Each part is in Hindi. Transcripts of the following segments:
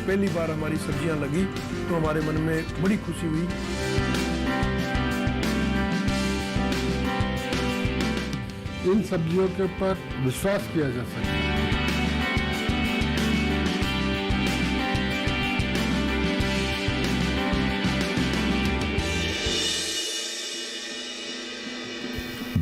पहली बार हमारी सब्जियां लगी तो हमारे मन में बड़ी खुशी हुई। इन सब्जियों के ऊपर विश्वास किया जा सकता है।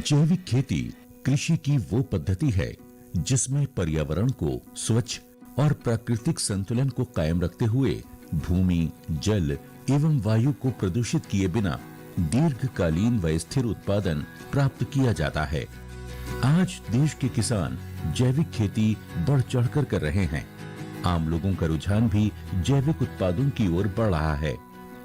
जैविक खेती कृषि की वो पद्धति है जिसमें पर्यावरण को स्वच्छ और प्राकृतिक संतुलन को कायम रखते हुए भूमि, जल एवं वायु को प्रदूषित किए बिना दीर्घकालीन व स्थिर उत्पादन प्राप्त किया जाता है। आज देश के किसान जैविक खेती बढ़ चढ़कर कर रहे हैं। आम लोगों का रुझान भी जैविक उत्पादों की ओर बढ़ रहा है,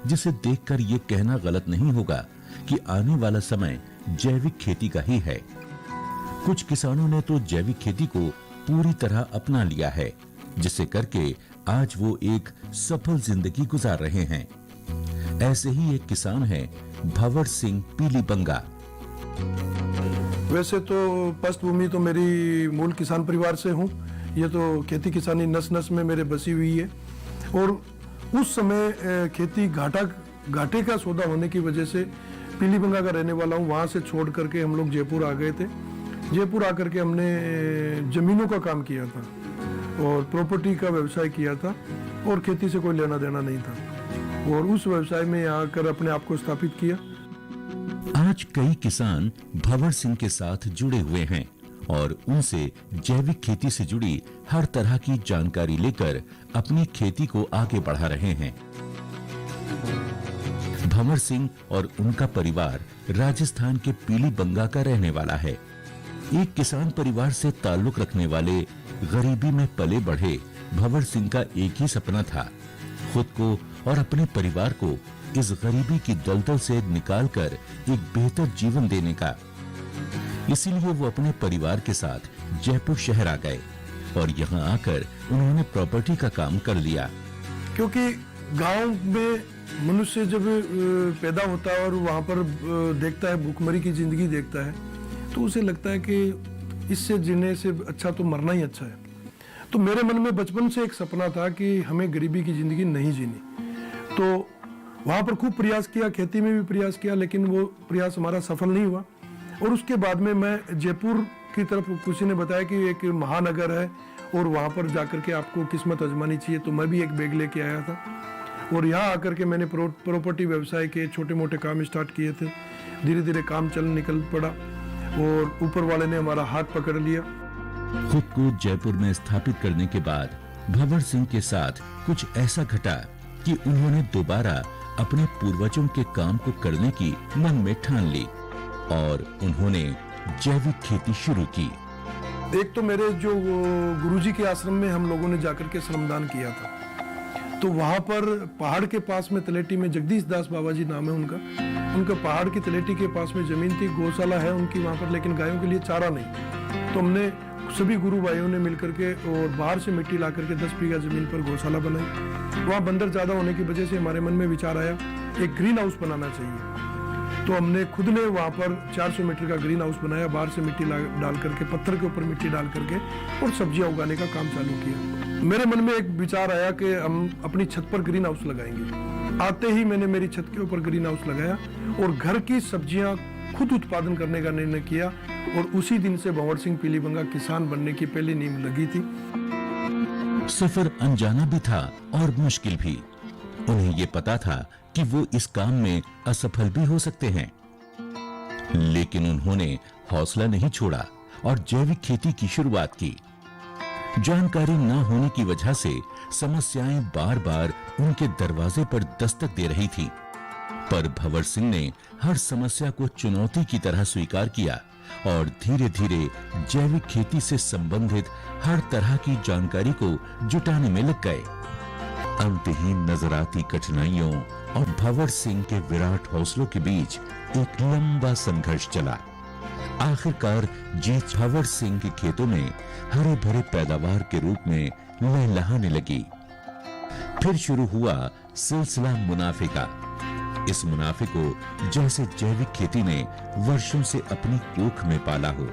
जिसे देखकर ये कहना गलत नहीं होगा कि आने वाला समय जैविक खेती का ही है। कुछ किसानों ने तो जैविक खेती को पूरी तरह अपना लिया है, जिसे करके आज वो एक सफल जिंदगी गुजार रहे हैं। ऐसे ही एक किसान हैं भंवर सिंह पीलीबंगा। वैसे तो पृष्ठभूमि तो मेरी मूल किसान परिवार से हूँ। ये तो खेती किसानी नस नस में मेरे बसी हुई है। और उस समय खेती घाटे का सौदा होने की वजह से पीलीबंगा का रहने वाला हूँ। वहाँ से छोड़ करके हम लोग जयपुर आ गए थे। जयपुर आकर के हमने जमीनों का काम किया था और प्रॉपर्टी का व्यवसाय किया था और खेती से कोई लेना देना नहीं था और उस व्यवसाय में यहाँ आकर अपने आप को स्थापित किया। आज कई किसान भंवर सिंह के साथ जुड़े हुए हैं और उनसे जैविक खेती से जुड़ी हर तरह की जानकारी लेकर अपनी खेती को आगे बढ़ा रहे हैं। भंवर सिंह और उनका परिवार राजस्थान के पीलीबंगा का रहने वाला है। एक किसान परिवार से ताल्लुक रखने वाले गरीबी में पले बढ़े भंवर सिंह का एक ही सपना था, खुद को और अपने परिवार को इस गरीबी की दलदल से निकालकर एक बेहतर जीवन देने का। इसीलिए वो अपने परिवार के साथ जयपुर शहर आ गए और यहाँ आकर उन्होंने प्रॉपर्टी का काम कर लिया। क्योंकि गांव में मनुष्य जब पैदा होता है और वहाँ पर देखता है, भूखमरी की जिंदगी देखता है, तो उसे लगता है कि इससे जीने से अच्छा तो मरना ही अच्छा है। तो मेरे मन में बचपन से एक सपना था कि हमें गरीबी की जिंदगी नहीं जीनी। तो वहाँ पर खूब प्रयास किया, खेती में भी प्रयास किया, लेकिन वो प्रयास हमारा सफल नहीं हुआ। और उसके बाद में मैं जयपुर की तरफ, किसी ने बताया कि एक महानगर है और वहाँ पर जाकर के आपको किस्मत आजमानी चाहिए। तो मैं भी एक बैग लेके आया था और यहाँ आकर के मैंने प्रॉपर्टी व्यवसाय के छोटे मोटे काम स्टार्ट किए थे। धीरे धीरे काम चल निकल पड़ा और ऊपर वाले ने हमारा हाथ पकड़ लिया। खुद को जयपुर में स्थापित करने के बाद भंवर सिंह के साथ कुछ ऐसा घटा कि उन्होंने दोबारा अपने पूर्वजों के काम को करने की मन में ठान ली और उन्होंने जैविक खेती शुरू की। एक तो मेरे जो गुरुजी के आश्रम में हम लोगों ने जाकर के श्रमदान किया था, तो वहाँ पर पहाड़ के पास में तलेटी में जगदीश दास बाबा जी नाम है उनका पहाड़ की तलेटी के पास में जमीन थी, गौशाला है उनकी वहाँ पर, लेकिन गायों के लिए चारा नहीं। तो हमने सभी गुरु भाइयों ने मिलकर के और बाहर से मिट्टी ला करके 10 बीघा जमीन पर गौशाला बनाई। वहाँ बंदर ज्यादा होने की वजह से हमारे मन में विचार आया एक ग्रीन हाउस बनाना चाहिए। तो हमने खुद ने वहाँ पर 400 मीटर का ग्रीन हाउस बनाया, बाहर से मिट्टी डाल करके, पत्थर के ऊपर मिट्टी डाल करके और सब्जियां उगाने का काम चालू किया। मेरे मन में एक विचार आया कि हम अपनी छत पर ग्रीन हाउस लगाएंगे। आते ही मैंने मेरी छत के ऊपर ग्रीन हाउस लगाया और घर की सब्जियां खुद उत्पादन करने का निर्णय किया और उसी दिन से भंवर सिंह पीलीबंगा किसान बनने की पहली नींव लगी थी। सफर अनजाना भी था और मुश्किल भी। उन्हें ये पता था कि वो इस काम में असफल भी हो सकते हैं, लेकिन उन्होंने हौसला नहीं छोड़ा और जैविक खेती की शुरुआत की। जानकारी न होने की वजह से समस्याएं बार बार उनके दरवाजे पर दस्तक दे रही थी, पर भंवर सिंह ने हर समस्या को चुनौती की तरह स्वीकार किया और धीरे धीरे जैविक खेती से संबंधित हर तरह की जानकारी को जुटाने में लग गए। अंतहीन नजर आती कठिनाइयों और भंवर सिंह के विराट हौसलों के बीच एक लंबा संघर्ष चला। आखिरकार जीत भंवर सिंह के खेतों में हरे भरे पैदावार के रूप में लहलहाने लगी। फिर शुरू हुआ सिलसिला मुनाफे का। इस मुनाफे को जैसे जैविक खेती ने वर्षों से अपनी कोख में पाला हो।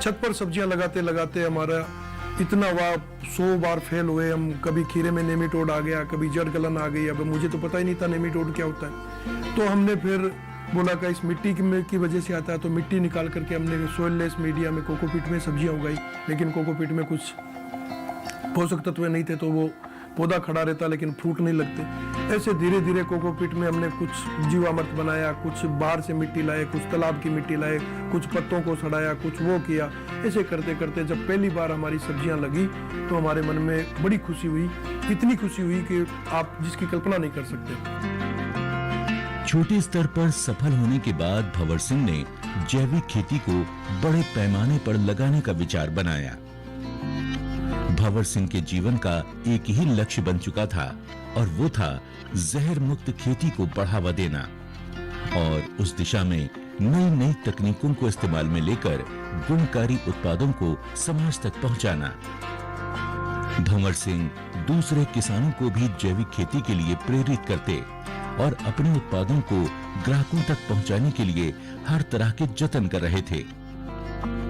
छत पर सब्जियां लगाते लगाते हमारा इतना हुआ, 100 बार फेल हुए हम। कभी खीरे में नेमीटोड आ गया, कभी जड़ गलन आ गई। अब मुझे तो पता ही नहीं था नेमीटोड क्या होता है। तो हमने फिर बोला कि इस मिट्टी की वजह से आता है, तो मिट्टी निकाल करके हमने सोइल लेस मीडिया में कोकोपीट में सब्जियां उगाई। लेकिन कोकोपीट में कुछ पोषक तत्व नहीं थे, तो वो पौधा खड़ा रहता लेकिन फ्रूट नहीं लगते। ऐसे धीरे धीरे कोकोपीट में हमने कुछ जीवामृत बनाया, कुछ बाहर से मिट्टी लाए, कुछ तालाब की मिट्टी लाए, कुछ पत्तों को सड़ाया, कुछ वो किया। ऐसे करते करते जब पहली बार हमारी सब्जियां लगी तो हमारे मन में बड़ी खुशी हुई। इतनी खुशी हुई कि आप जिसकी कल्पना नहीं कर सकते। छोटे स्तर पर सफल होने के बाद भंवर सिंह ने जैविक खेती को बड़े पैमाने पर लगाने का विचार बनाया। भंवर सिंह के जीवन का एक ही लक्ष्य बन चुका था और वो था जहर मुक्त खेती को बढ़ावा देना और उस दिशा में नई नई तकनीकों को इस्तेमाल में लेकर गुणकारी उत्पादों को समाज तक पहुंचाना। भंवर सिंह दूसरे किसानों को भी जैविक खेती के लिए प्रेरित करते और अपने उत्पादों को ग्राहकों तक पहुंचाने के लिए हर तरह के जतन कर रहे थे।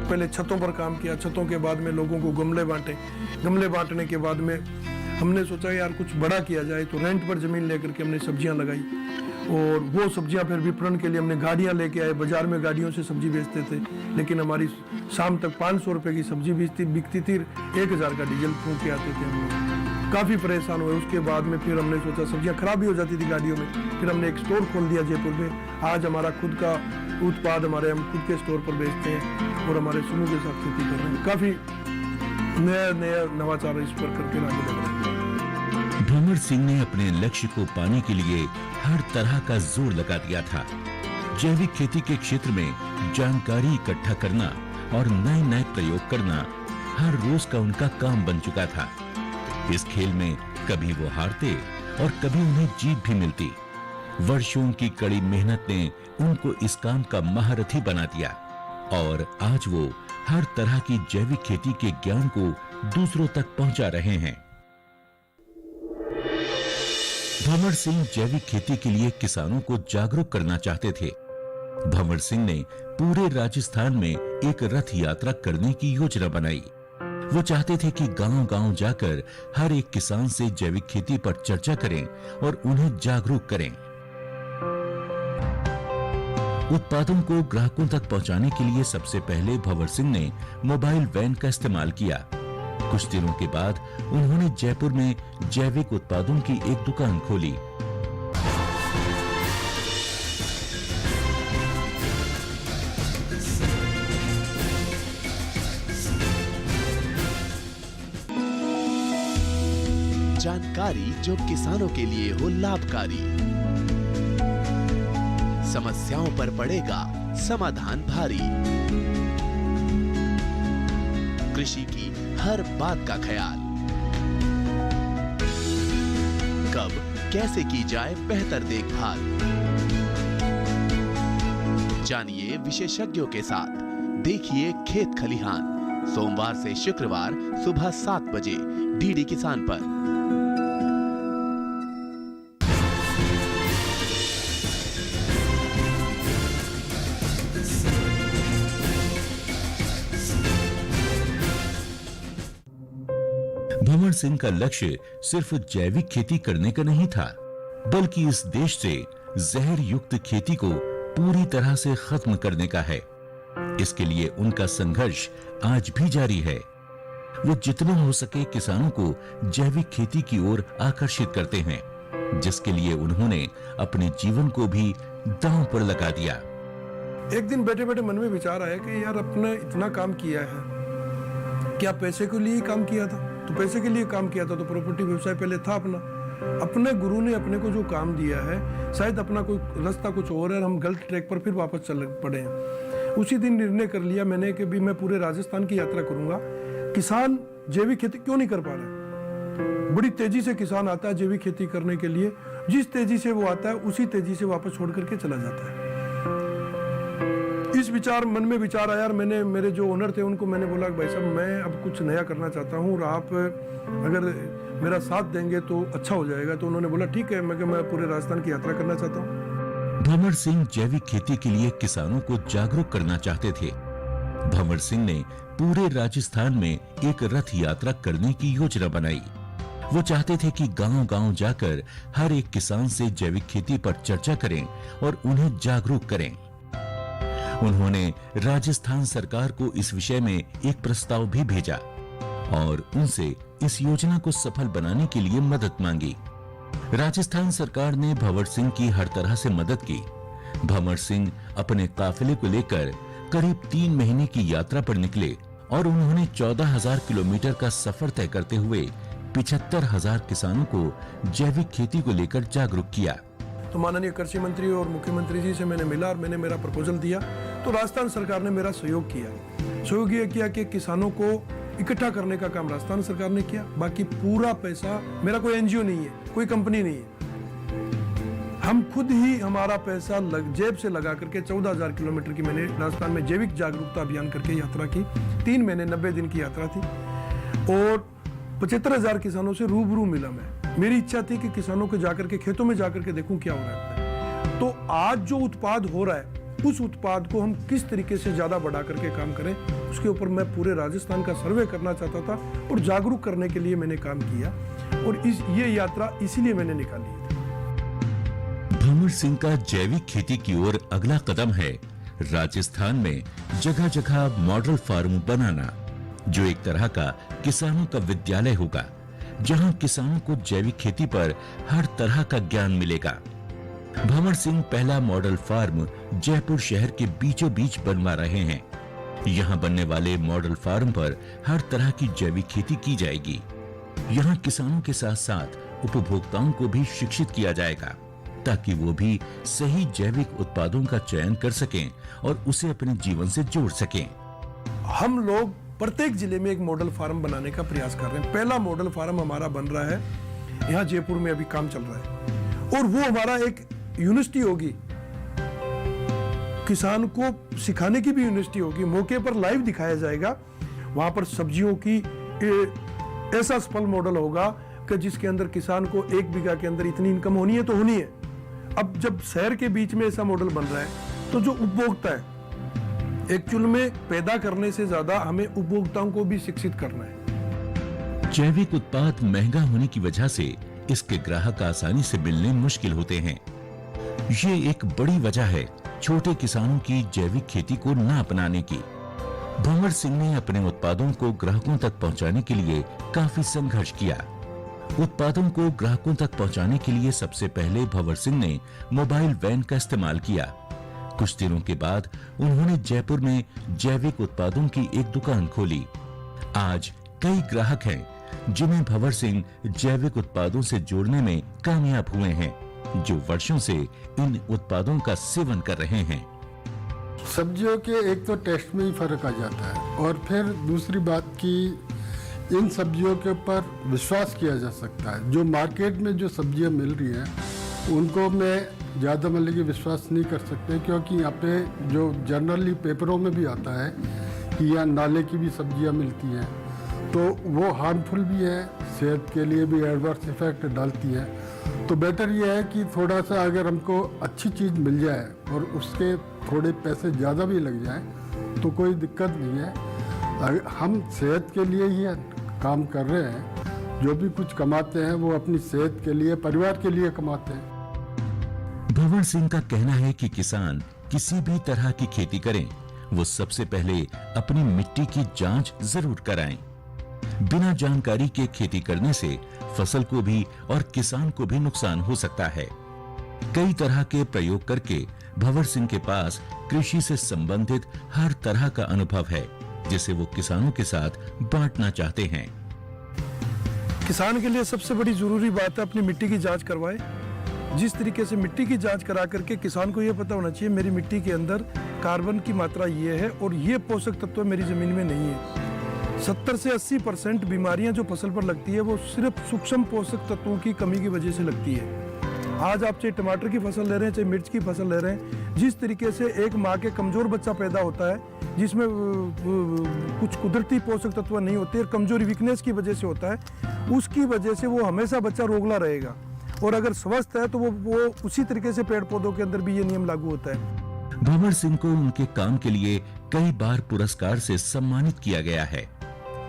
पहले छतों पर काम किया, छतों के बाद में लोगों को गमले बांटे। गमले बांटने के बाद में हमने सोचा यार कुछ बड़ा किया जाए, तो रेंट पर जमीन लेकर के हमने सब्जियां लगाई और वो सब्जियां फिर विपणन के लिए हमने गाड़ियां लेके आए। बाजार में गाड़ियों से सब्जी बेचते थे, लेकिन हमारी शाम तक 500 रुपए की सब्जी बिकती थी, 1000 का डीजल फूंक के आते थे हम लोग। काफ़ी परेशान हुए। उसके बाद में फिर हमने सोचा सब्जियां खराब भी हो जाती थी गाड़ियों में। फिर हमने एक स्टोर खोल दिया जयपुर में। आज हमारा खुद का उत्पाद हम खुद के स्टोर पर बेचते हैं और हमारे समूह के साथ खेती कर रहे हैं। काफ़ी नया नवाचार इस पर करके आगे बढ़ रहे हैं। भंवर सिंह ने अपने लक्ष्य को पाने के लिए हर तरह का जोर लगा दिया था। जैविक खेती के क्षेत्र में जानकारी इकट्ठा करना और नए नए प्रयोग करना हर रोज का उनका काम बन चुका था। इस खेल में कभी वो हारते और कभी उन्हें जीत भी मिलती। वर्षों की कड़ी मेहनत ने उनको इस काम का महारथी बना दिया और आज वो हर तरह की जैविक खेती के ज्ञान को दूसरों तक पहुंचा रहे हैं। भंवर सिंह जैविक खेती के लिए किसानों को जागरूक करना चाहते थे। भंवर सिंह ने पूरे राजस्थान में एक रथ यात्रा करने की योजना बनाई। वो चाहते थे कि गांव-गांव जाकर हर एक किसान से जैविक खेती पर चर्चा करें और उन्हें जागरूक करें। उत्पादों को ग्राहकों तक पहुंचाने के लिए सबसे पहले भंवर सिंह ने मोबाइल वैन का इस्तेमाल किया। कुछ दिनों के बाद उन्होंने जयपुर में जैविक उत्पादों की एक दुकान खोली। जानकारी जो किसानों के लिए हो लाभकारी, समस्याओं पर पड़ेगा समाधान भारी, कृषि की हर बात का ख्याल, कब कैसे की जाए बेहतर देखभाल। जानिए विशेषज्ञों के साथ, देखिए खेत खलिहान, सोमवार से शुक्रवार सुबह 7 बजे डीडी किसान पर। भंवर सिंह का लक्ष्य सिर्फ जैविक खेती करने का नहीं था, बल्कि इस देश से जहर युक्त खेती को पूरी तरह से खत्म करने का है। इसके लिए उनका संघर्ष आज भी जारी है। वो जितना हो सके किसानों को जैविक खेती की ओर आकर्षित करते हैं, जिसके लिए उन्होंने अपने जीवन को भी दांव पर लगा दिया। एक दिन बैठे बैठे मन में विचार आया कि यार अपने इतना काम किया है, क्या पैसे के लिए काम किया था? तो पैसे के लिए काम किया था तो प्रॉपर्टी व्यवसाय पहले था अपना। अपने गुरु ने अपने को जो काम दिया है, शायद अपना कोई रास्ता कुछ और है, हम गलत ट्रैक पर फिर वापस चल पड़े हैं। उसी दिन निर्णय कर लिया मैंने कि भी मैं पूरे राजस्थान की यात्रा करूंगा। किसान जैविक खेती क्यों नहीं कर पा रहे? बड़ी तेजी से किसान आता है जैविक खेती करने के लिए, जिस तेजी से वो आता है उसी तेजी से वापस छोड़ करके चला जाता है। इस मन में विचार आया। मैंने मेरे जो ओनर थे उनको मैंने बोला भाई साहब मैं अब कुछ नया करना चाहता हूँ और आप अगर मेरा साथ देंगे तो अच्छा हो जाएगा। तो उन्होंने बोला ठीक है। मैं पूरे राजस्थान की यात्रा करना चाहता हूँ। भंवर सिंह जैविक खेती के लिए किसानों को जागरूक करना चाहते थे। भंवर सिंह ने पूरे राजस्थान में एक रथ यात्रा करने की योजना बनाई। वो चाहते थे कि गांव-गांव जाकर हर एक किसान से जैविक खेती पर चर्चा करें और उन्हें जागरूक करें। उन्होंने राजस्थान सरकार को इस विषय में एक प्रस्ताव भी भेजा और उनसे इस योजना को सफल बनाने के लिए मदद मांगी। राजस्थान सरकार ने भंवर सिंह की हर तरह से मदद की। भंवर सिंह अपने काफिले को लेकर करीब 3 महीने की यात्रा पर निकले और उन्होंने 14,000 किलोमीटर का सफर तय करते हुए 75,000 किसानों को जैविक खेती को लेकर जागरूक किया। तो माननीय कृषि मंत्री और मुख्यमंत्री जी से मैंने मिला और मैंने मेरा प्रपोजल दिया, तो राजस्थान सरकार ने मेरा सहयोग किया। सहयोग ये किया कि किसानों को इकट्ठा करने का काम राजस्थान सरकार ने किया। बाकी पूरा पैसा, मेरा कोई एनजीओ नहीं है, कोई कंपनी नहीं है, हम खुद ही हमारा पैसा जेब से लगा करके 14,000 किलोमीटर की मैंने राजस्थान में जैविक जागरूकता अभियान करके यात्रा की। 3 महीने 90 दिन की यात्रा थी और 75,000 किसानों से रूबरू मिला मैं। मेरी इच्छा थी कि किसानों को जाकर के खेतों में जाकर के देखूं क्या हो रहा है। तो आज जो उत्पाद हो रहा है, उस उत्पाद को हम किस तरीके से ज्यादा बढ़ा करके काम करें, उसके ऊपर मैं पूरे राजस्थान का सर्वे करना चाहता था और जागरूक करने के लिए मैंने काम किया और ये यात्रा इसीलिए मैंने निकाली। भंवर सिंह का जैविक खेती की ओर अगला कदम है राजस्थान में जगह जगह मॉडल फार्म बनाना, जो एक तरह का किसानों का विद्यालय होगा, जहां किसानों को जैविक खेती पर हर तरह का ज्ञान मिलेगा। भंवर सिंह पहला मॉडल फार्म जयपुर शहर के बीचों बीच बनवा रहे हैं। यहां बनने वाले मॉडल फार्म पर हर तरह की जैविक खेती की जाएगी। यहां किसानों के साथ साथ उपभोक्ताओं को भी शिक्षित किया जाएगा, ताकि वो भी सही जैविक उत्पादों का चयन कर सकें और उसे अपने जीवन से जोड़ सकें। हम लोग प्रत्येक जिले में एक मॉडल फार्म बनाने का प्रयास कर रहे हैं। पहला मॉडल फार्म हमारा बन रहा है, यहाँ जयपुर में अभी काम चल रहा है और वो हमारा एक यूनिवर्सिटी होगी, किसान को सिखाने की भी यूनिवर्सिटी होगी। मौके पर लाइव दिखाया जाएगा। वहां पर सब्जियों की ऐसा सफल मॉडल होगा कि जिसके अंदर किसान को 1 बीघा के अंदर इतनी इनकम होनी है तो होनी है। अब जब शहर के बीच में ऐसा मॉडल बन रहा है, तो जो उपभोक्ता है, एक्चुअल में पैदा करने से ज्यादा हमें उपभोक्ताओं को भी शिक्षित करना है। जैविक उत्पाद महंगा होने की वजह से इसके ग्राहक आसानी से मिलने मुश्किल होते हैं। ये एक बड़ी वजह है छोटे किसानों की जैविक खेती को न अपनाने की। भंवर सिंह ने अपने उत्पादों को ग्राहकों तक पहुंचाने के लिए काफी संघर्ष किया। उत्पादों को ग्राहकों तक पहुंचाने के लिए सबसे पहले भंवर सिंह ने मोबाइल वैन का इस्तेमाल किया। कुछ दिनों के बाद उन्होंने जयपुर में जैविक उत्पादों की एक दुकान खोली। आज कई ग्राहक हैं जिन्हें भंवर सिंह जैविक उत्पादों से जोड़ने में कामयाब हुए हैं, जो वर्षों से इन उत्पादों का सेवन कर रहे हैं। सब्जियों के एक तो टेस्ट में ही फर्क आ जाता है और फिर दूसरी बात की इन सब्जियों के ऊपर विश्वास किया जा सकता है। जो मार्केट में जो सब्जियां मिल रही हैं उनको मैं ज़्यादा मतलब कि विश्वास नहीं कर सकते, क्योंकि यहाँ पे जो जनरली पेपरों में भी आता है कि यहाँ नाले की भी सब्जियां मिलती हैं, तो वो हार्मफुल भी है, सेहत के लिए भी एडवर्स इफेक्ट डालती है। तो बेटर ये है कि थोड़ा सा अगर हमको अच्छी चीज़ मिल जाए और उसके थोड़े पैसे ज़्यादा भी लग जाए तो कोई दिक्कत नहीं है। हम सेहत के लिए ही काम कर रहे हैं, जो भी कुछ कमाते हैं वो अपनी सेहत के लिए, परिवार के लिए कमाते हैं। भंवर सिंह का कहना है कि किसान किसी भी तरह की खेती करें, वो सबसे पहले अपनी मिट्टी की जांच जरूर कराएं। बिना जानकारी के खेती करने से फसल को भी और किसान को भी नुकसान हो सकता है। कई तरह के प्रयोग करके भंवर सिंह के पास कृषि से संबंधित हर तरह का अनुभव है, जिसे वो किसानों के साथ बांटना चाहते हैं। किसान के लिए सबसे बड़ी जरूरी बात है अपनी मिट्टी की जांच करवाए। जिस तरीके से मिट्टी की जांच करा करके किसान को यह पता होना चाहिए मेरी मिट्टी के अंदर कार्बन की मात्रा ये है और ये पोषक तत्व मेरी जमीन में नहीं है। 70 से 80% बीमारियां जो फसल पर लगती है वो सिर्फ सूक्ष्म पोषक तत्वों की कमी की वजह से लगती है। आज आप चाहे टमाटर की फसल ले रहे हैं, चाहे मिर्च की फसल ले रहे हैं, जिस तरीके से एक माँ के कमजोर बच्चा पैदा होता है जिसमें कुछ कुदरती पोषक तत्व नहीं होते और कमजोरी वीकनेस की वजह से होता है, उसकी वजह से वो हमेशा बच्चा रोगला रहेगा। और अगर स्वस्थ है तो वो उसी तरीके से पेड़ पौधों के अंदर भी ये नियम लागू होता है। भंवर सिंह को उनके काम के लिए कई बार पुरस्कार से सम्मानित किया गया है।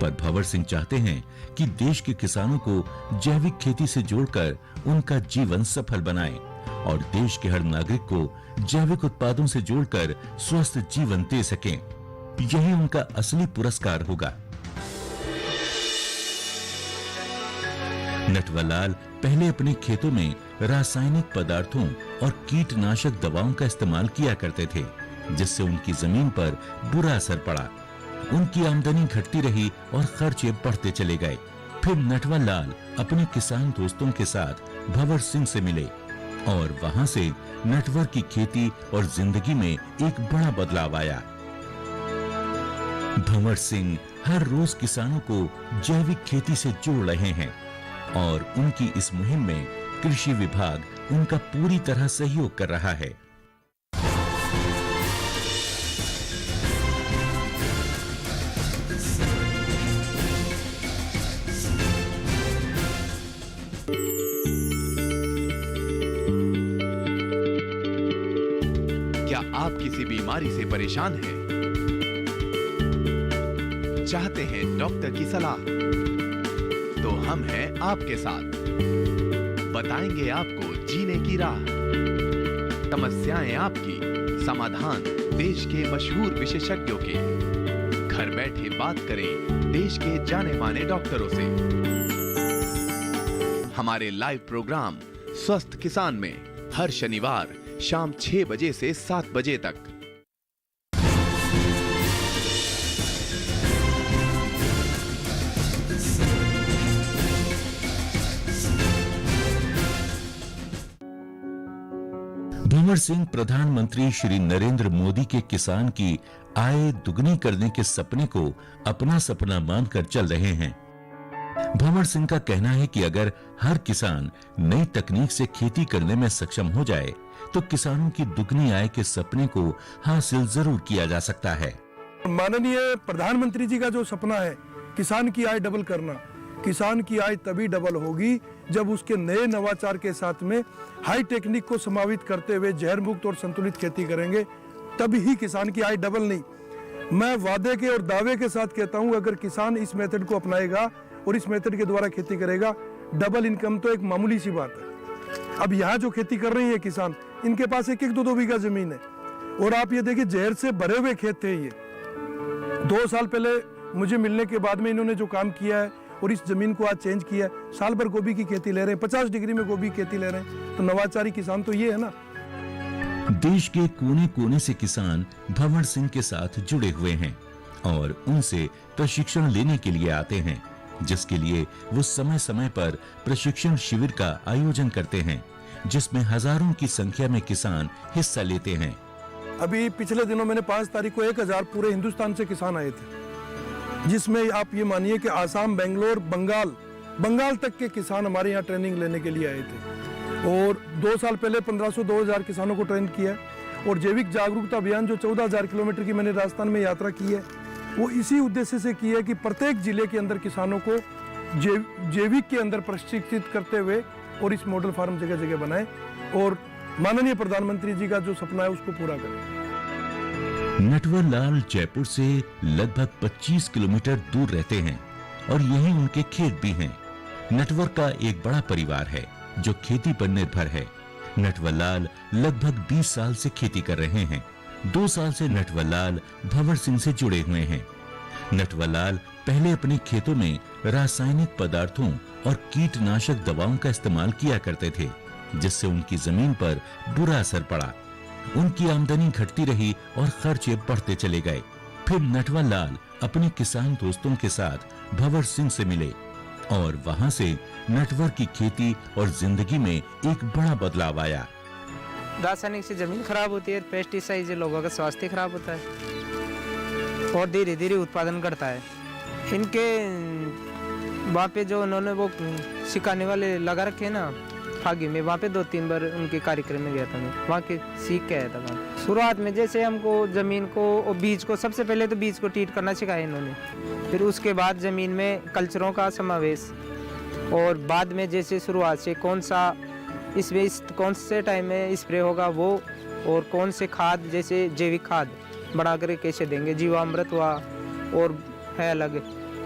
पर भंवर सिंह चाहते हैं कि देश के किसानों को जैविक खेती से जोड़कर उनका जीवन सफल बनाएं और देश के हर नागरिक को जैविक उत्पादों से जोड़कर स्वस्थ जीवन दे सकें। यही उनका असली पुरस्कार होगा। नटवरलाल पहले अपने खेतों में रासायनिक पदार्थों और कीटनाशक दवाओं का इस्तेमाल किया करते थे, जिससे उनकी जमीन पर बुरा असर पड़ा। उनकी आमदनी घटती रही और खर्चे बढ़ते चले गए। फिर नटवरलाल अपने किसान दोस्तों के साथ भंवर सिंह से मिले और वहां से नटवर की खेती और जिंदगी में एक बड़ा बदलाव आया। भंवर सिंह हर रोज किसानों को जैविक खेती से जोड़ रहे हैं और उनकी इस मुहिम में कृषि विभाग उनका पूरी तरह सहयोग कर रहा है। क्या आप किसी बीमारी से परेशान हैं? चाहते हैं डॉक्टर की सलाह? तो हम हैं आपके साथ। बताएंगे आपको जीने की राह। समस्याएं आपकी, समाधान देश के मशहूर विशेषज्ञों के। घर बैठे बात करें देश के जाने माने डॉक्टरों से। हमारे लाइव प्रोग्राम स्वस्थ किसान में हर शनिवार शाम 6 बजे से 7 बजे तक। भंवर सिंह प्रधानमंत्री श्री नरेंद्र मोदी के किसान की आय दुगनी करने के सपने को अपना सपना मानकर चल रहे हैं। भंवर सिंह का कहना है कि अगर हर किसान नई तकनीक से खेती करने में सक्षम हो जाए तो किसानों की दुगनी आय के सपने को हासिल जरूर किया जा सकता है। माननीय प्रधानमंत्री जी का जो सपना है किसान की आय डबल करना, किसान की आय तभी डबल होगी जब उसके नए नवाचार के साथ में हाई टेक्निक को समावित करते हुए जहर मुक्त और संतुलित खेती करेंगे, तभी ही किसान की आय डबल नहीं। मैं वादे के और दावे के साथ कहता हूं, अगर किसान इस मेथड को अपनाएगा और इस मेथड के द्वारा खेती करेगा, डबल इनकम तो एक मामूली सी बात है। अब यहाँ जो खेती कर रही है किसान, इनके पास 1-1, 2-2 बीघा जमीन है और आप ये देखिए जहर से भरे हुए खेत थे। ये 2 साल पहले मुझे मिलने के बाद में इन्होंने जो काम किया है और इस जमीन को आज चेंज किया है, साल भर गोभी की खेती ले रहे हैं, 50 डिग्री में गोभी की खेती ले रहे हैं। तो नवाचारी किसान तो ये है ना। देश के कोने कोने से किसान भंवर सिंह के साथ जुड़े हुए हैं और उनसे प्रशिक्षण लेने के लिए आते हैं, जिसके लिए वो समय समय पर प्रशिक्षण शिविर का आयोजन करते हैं, जिसमें हजारों की संख्या में किसान हिस्सा लेते हैं। अभी पिछले दिनों मैंने 5 तारीख को 1000 पूरे हिंदुस्तान से किसान आए थे, जिसमें आप ये मानिए कि आसाम, बेंगलोर, बंगाल तक के किसान हमारे यहाँ ट्रेनिंग लेने के लिए आए थे। और 2 साल पहले 1500-2000 किसानों को ट्रेन किया। और जैविक जागरूकता अभियान जो 14,000 किलोमीटर की मैंने राजस्थान में यात्रा की है, वो इसी उद्देश्य से की है कि प्रत्येक जिले के अंदर किसानों को जैविक के अंदर प्रशिक्षित करते हुए और इस मॉडल फार्म जगह जगह बनाए और माननीय प्रधानमंत्री जी का जो सपना है उसको पूरा करें। नटवरलाल जयपुर से लगभग 25 किलोमीटर दूर रहते हैं और यहीं उनके खेत भी हैं। नटवर का एक बड़ा परिवार है जो खेती पर निर्भर है। नटवरलाल लगभग 20 साल से खेती कर रहे हैं। 2 साल से नटवरलाल भंवर सिंह से जुड़े हुए हैं। नटवरलाल पहले अपने खेतों में रासायनिक पदार्थों और कीटनाशक दवाओं का इस्तेमाल किया करते थे, जिससे उनकी जमीन पर बुरा असर पड़ा। उनकी आमदनी घटती रही और खर्चे बढ़ते चले गए। फिर नटवरलाल अपने किसान दोस्तों के साथ भंवर सिंह से मिले और वहां से नटवर की खेती और जिंदगी में एक बड़ा बदलाव आया। रासायनिक से जमीन खराब होती है, पेस्टिसाइड से लोगों का स्वास्थ्य खराब होता है और धीरे धीरे उत्पादन घटता है। इनके वहाँ पे जो उन्होंने वो सिखाने वाले लगा रखे हैं ना फागी में, वहाँ पे 2-3 बार उनके कार्यक्रम में गया था मैं, वहाँ के सीख के आया था वहाँ। शुरुआत में जैसे हमको जमीन को और बीज को, सबसे पहले तो बीज को ट्रीट करना सिखाया इन्होंने, फिर उसके बाद जमीन में कल्चरों का समावेश और बाद में जैसे शुरुआत से कौन से टाइम में स्प्रे होगा वो, और कौन से खाद जैसे जैविक खाद बढ़ा कर कैसे देंगे। जीवामृत हुआ और है अलग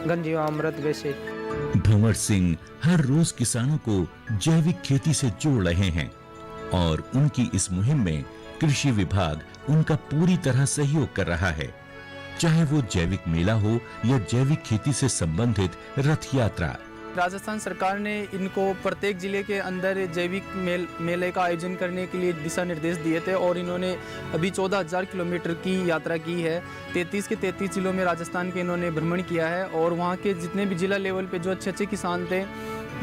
घन जीवामृत वैसे। भंवर सिंह हर रोज किसानों को जैविक खेती से जोड़ रहे हैं और उनकी इस मुहिम में कृषि विभाग उनका पूरी तरह सहयोग कर रहा है, चाहे वो जैविक मेला हो या जैविक खेती से संबंधित रथ यात्रा। राजस्थान सरकार ने इनको प्रत्येक जिले के अंदर जैविक मेले का आयोजन करने के लिए दिशा निर्देश दिए थे और इन्होंने अभी 14,000 किलोमीटर की यात्रा की है। 33 के 33 जिलों में राजस्थान के इन्होंने भ्रमण किया है और वहाँ के जितने भी जिला लेवल पे जो अच्छे किसान थे,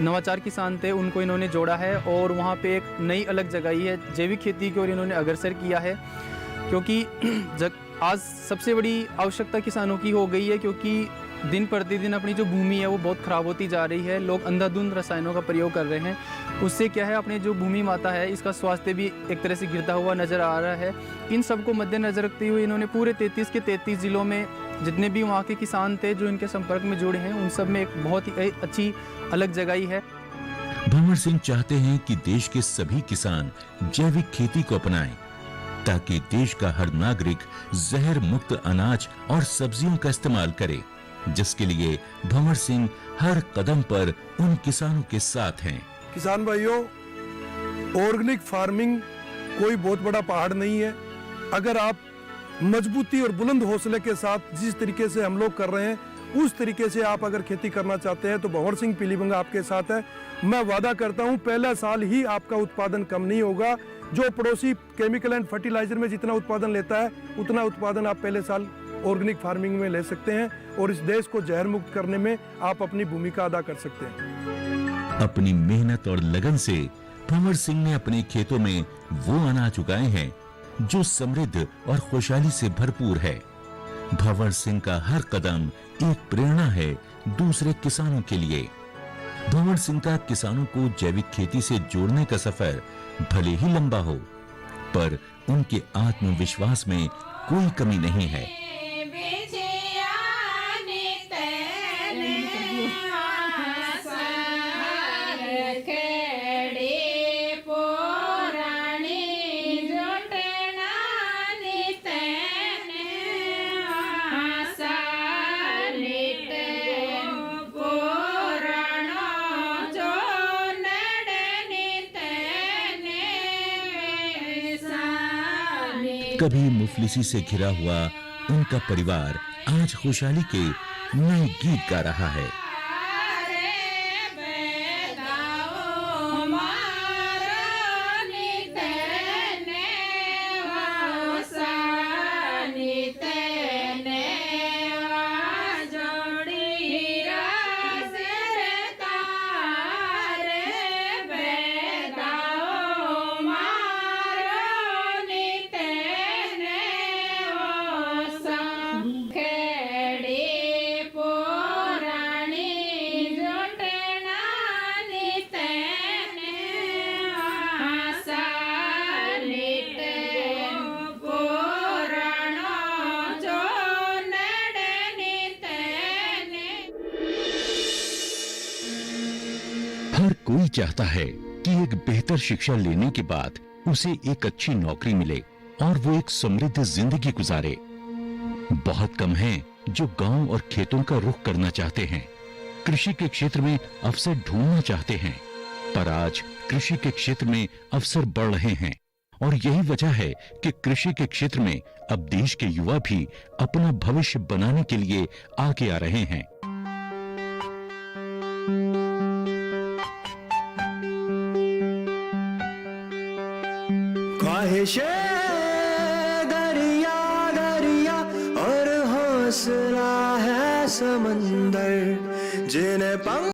नवाचार किसान थे, उनको इन्होंने जोड़ा है और वहाँ पे एक नई अलग जगह है जैविक खेती की ओर इन्होंने अग्रसर किया है। क्योंकि आज सबसे बड़ी आवश्यकता किसानों की हो गई है, क्योंकि दिन प्रतिदिन अपनी जो भूमि है वो बहुत ख़राब होती जा रही है। लोग अंधाधुंध रसायनों का प्रयोग कर रहे हैं, उससे क्या है अपने जो भूमि माता है इसका स्वास्थ्य भी एक तरह से गिरता हुआ नज़र आ रहा है। इन सबको मद्देनज़र रखते हुए इन्होंने पूरे 33 के 33 जिलों में जितने भी वहाँ के किसान थे जो इनके संपर्क में जुड़े हैं, उन सब में एक बहुत ही अच्छी अलग जगह है। भंवर सिंह चाहते हैं कि देश के सभी किसान जैविक खेती को अपनाएं, ताकि देश का हर नागरिक जहर मुक्त अनाज और सब्जियों का इस्तेमाल करे, जिसके लिए भंवर सिंह हर कदम पर उन किसानों के साथ हैं। किसान भाइयों, ऑर्गेनिक फार्मिंग कोई बहुत बड़ा पहाड़ नहीं है। अगर आप मजबूती और बुलंद हौसले के साथ जिस तरीके से हम लोग कर रहे हैं उस तरीके से आप अगर खेती करना चाहते हैं तो भंवर सिंह पीलीभंगा आपके साथ है। मैं वादा करता हूं पहला साल ही आपका उत्पादन कम नहीं होगा। जो पड़ोसी केमिकल एंड फर्टिलाइजर में जितना उत्पादन लेता है उतना उत्पादन आप पहले साल ऑर्गेनिक फार्मिंग में ले सकते हैं और इस देश को जहर मुक्त करने में आप अपनी भूमिका अदा कर सकते हैं। अपनी मेहनत और लगन से भंवर सिंह ने अपने खेतों में वो अनाज उगाए हैं जो समृद्ध और खुशहाली से भरपूर है। भंवर सिंह का हर कदम एक प्रेरणा है दूसरे किसानों के लिए। भंवर सिंह का किसानों को जैविक खेती से जोड़ने का सफर भले ही लंबा हो, पर उनके आत्मविश्वास में कोई कमी नहीं है। कभी मुफलिसी से घिरा हुआ उनका परिवार आज खुशहाली के नए गीत गा रहा है। हर कोई चाहता है कि एक बेहतर शिक्षा लेने के बाद उसे एक अच्छी नौकरी मिले और वो एक समृद्ध जिंदगी गुजारे। बहुत कम हैं जो गांव और खेतों का रुख करना चाहते हैं, कृषि के क्षेत्र में अवसर ढूंढना चाहते हैं। पर आज कृषि के क्षेत्र में अवसर बढ़ रहे हैं और यही वजह है कि कृषि के क्षेत्र में अब देश के युवा भी अपना भविष्य बनाने के लिए आगे आ रहे हैं। ख्वाहिशे दरिया दरिया और हौसला है समंदर जिन्हें